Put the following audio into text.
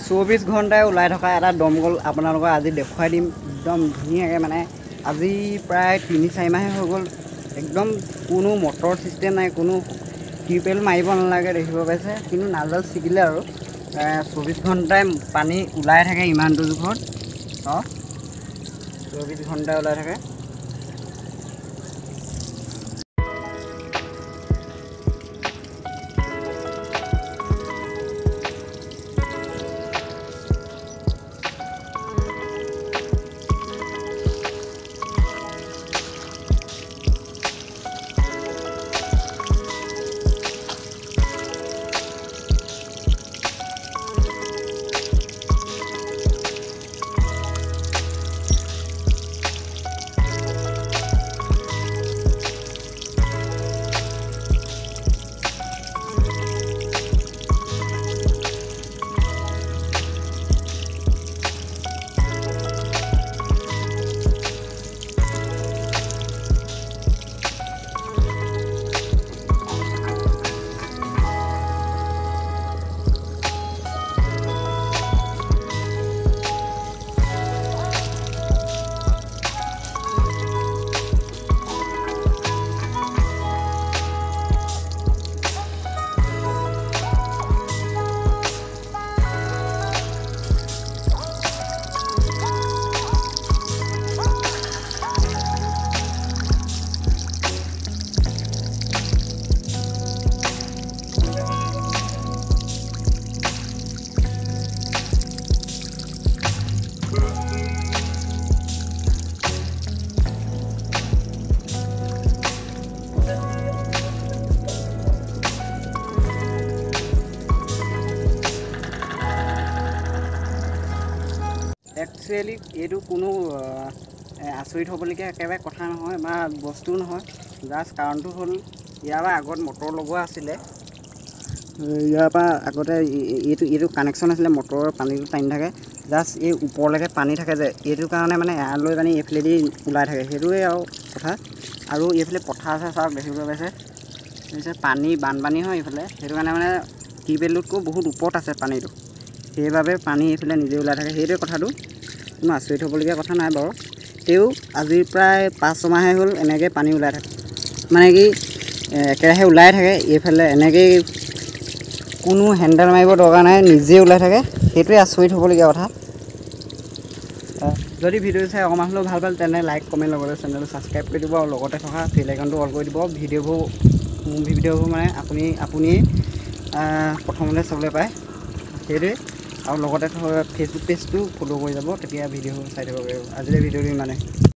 24 ঘণ্টাই ওলাই থকা এটা দমকল আপোনালোকক আজি দেখুৱাই দিম একদম ধুনীয়াকৈ মানে আজি প্ৰায় 3-4 মাহে হৈ গ'ল একদম কোনো মটৰ চিষ্টেম নাই কোনো টিউবৱেল মাৰিব নালাগে দেখিব পাইছে কিন্তু নালডাল ছিগিলে আৰু 24 ঘণ্টাই পানী ওলাই থাকে ইমানটো জোখত 24 ঘণ্টাই ওলাই থাকে একচুৱেলি এইটো কোনো আচৰিত হ'বলগীয়া একেবাৰে কথা নহয় বা বস্তু নহয় জাষ্ট কাৰণটো হ'ল ইয়াৰ পৰা আগত মটৰ লগোৱা আছিলে ইয়াৰ পৰা আগতে এইটো কানেকশ্যন আছিলে মটৰৰ পানীটো টানি থাকে জাষ্ট এই ওপৰলৈকে পানী থাকে যে এইটো কাৰণে মানে এয়াৰ লৈ পানী এইফালেদি ওলাই থাকে সেইটোৱে আৰু কথা আৰু এইফালে পথাৰ আছে চাওক দেখিবলৈ পাইছে পানী বানপানী হয় এইফালে সেইটো কাৰণে মানে টিউবৱেলটোতকৈ বহুত ওপৰত আছে পানীটো সেইবাবে পানী এইফালে নিজে ওলাই থাকে সেইটোৱে কথাটো কোনো আচৰিত হ'বলগীয়া কথা নাই বাৰু তেও আজি প্ৰায় 5-6 মাহে হ'ল এনেকৈ পানী ওলাই থাকে মানে কি একেৰাহে ওলাই থাকে এইফালে এনেকৈ কোনো হেণ্ডেল মাৰিব দৰকাৰ নাই নিজে ওলাই থাকে সেইটোৱে আচৰিত হ'বলগীয়া কথা যদি ভিডিঅ' চাই অকণমান হ'লেও ভাল পালে তেনে লাইক কমেণ্ট লগতে চেনেলটো ছাবস্ক্ৰাইব কৰি দিব আৰু লগতে থকা বেল আইকনটো অল কৰি দিব ভিডিঅ'বোৰ মানে আপুনি প্ৰথমতে চাবলৈ পায় সেইটোৱে আৰু লগতে ফেচবুক পেজটো ফ'ল' কৰি যাব তেতিয়া ভিডিঅ'বোৰ চাই থাকিব পাৰিব আজিলৈ ভিডিঅ'টো ইমানে